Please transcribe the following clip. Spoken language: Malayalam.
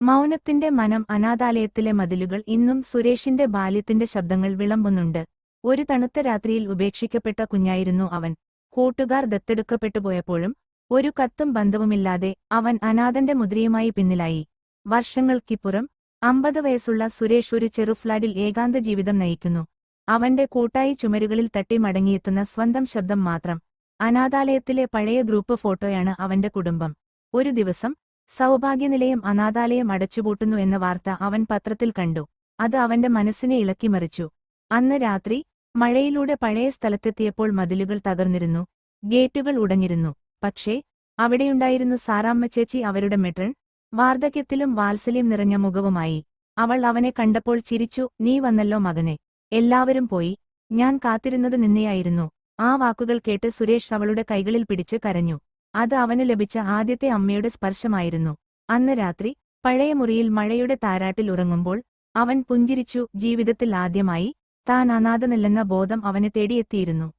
മൗനത്തിന്റെ മനം. അനാഥാലയത്തിലെ മതിലുകൾ. ഇന്നും സുരേഷിന്റെ ബാല്യത്തിന്റെ ശബ്ദങ്ങൾ വിളമ്പുന്നുണ്ട്. ഒരു തണുത്ത രാത്രിയിൽ ഉപേക്ഷിക്കപ്പെട്ട കുഞ്ഞായിരുന്നു അവൻ. കൂട്ടുകാർ ദത്തെടുക്കപ്പെട്ടുപോയപ്പോഴും ഒരു കത്തും ബന്ധവുമില്ലാതെ അവൻ അനാഥന്റെ മുദ്രയുമായി പിന്നിലായി. വർഷങ്ങൾക്കിപ്പുറം 50 വയസ്സുള്ള സുരേഷ് ഒരു ചെറുഫ്ലാറ്റിൽ ഏകാന്ത ജീവിതം നയിക്കുന്നു. അവന്റെ കൂട്ടായി ചുമരുകളിൽ തട്ടി മടങ്ങിയെത്തുന്ന സ്വന്തം ശബ്ദം മാത്രം. അനാഥാലയത്തിലെ പഴയ ഗ്രൂപ്പ് ഫോട്ടോയാണ് അവന്റെ കുടുംബം. ഒരു ദിവസം സൗഭാഗ്യനിലയം അനാഥാലയം അടച്ചുപൂട്ടുന്നു എന്ന വാർത്ത അവൻ പത്രത്തിൽ കണ്ടു. അത് അവന്റെ മനസ്സിനെ ഇളക്കിമറിച്ചു. അന്ന് രാത്രി മഴയിലൂടെ പഴയ സ്ഥലത്തെത്തിയപ്പോൾ മതിലുകൾ തകർന്നിരുന്നു, ഗേറ്റുകൾ ഉടഞ്ഞിരുന്നു. പക്ഷേ അവിടെയുണ്ടായിരുന്നു സാറാമ്മച്ചേച്ചി, അവരുടെ മെട്രൺ, വാർദ്ധക്യത്തിലും വാത്സല്യം നിറഞ്ഞ മുഖവുമായി. അവൾ അവനെ കണ്ടപ്പോൾ ചിരിച്ചു. "നീ വന്നല്ലോ മകനെ. എല്ലാവരും പോയി. ഞാൻ കാത്തിരുന്നത് നിന്നെയായിരുന്നു." ആ വാക്കുകൾ കേട്ട് സുരേഷ് അവളുടെ കൈകളിൽ പിടിച്ച് കരഞ്ഞു. അത് അവന് ലഭിച്ച ആദ്യത്തെ അമ്മയുടെ സ്പർശമായിരുന്നു. അന്ന് രാത്രി പഴയ മുറിയിൽ മഴയുടെ താരാട്ടിൽ ഉറങ്ങുമ്പോൾ അവൻ പുഞ്ചിരിച്ചു. ജീവിതത്തിൽ ആദ്യമായി താൻ അനാഥനല്ലെന്ന ബോധം അവനെ തേടിയെത്തിയിരുന്നു.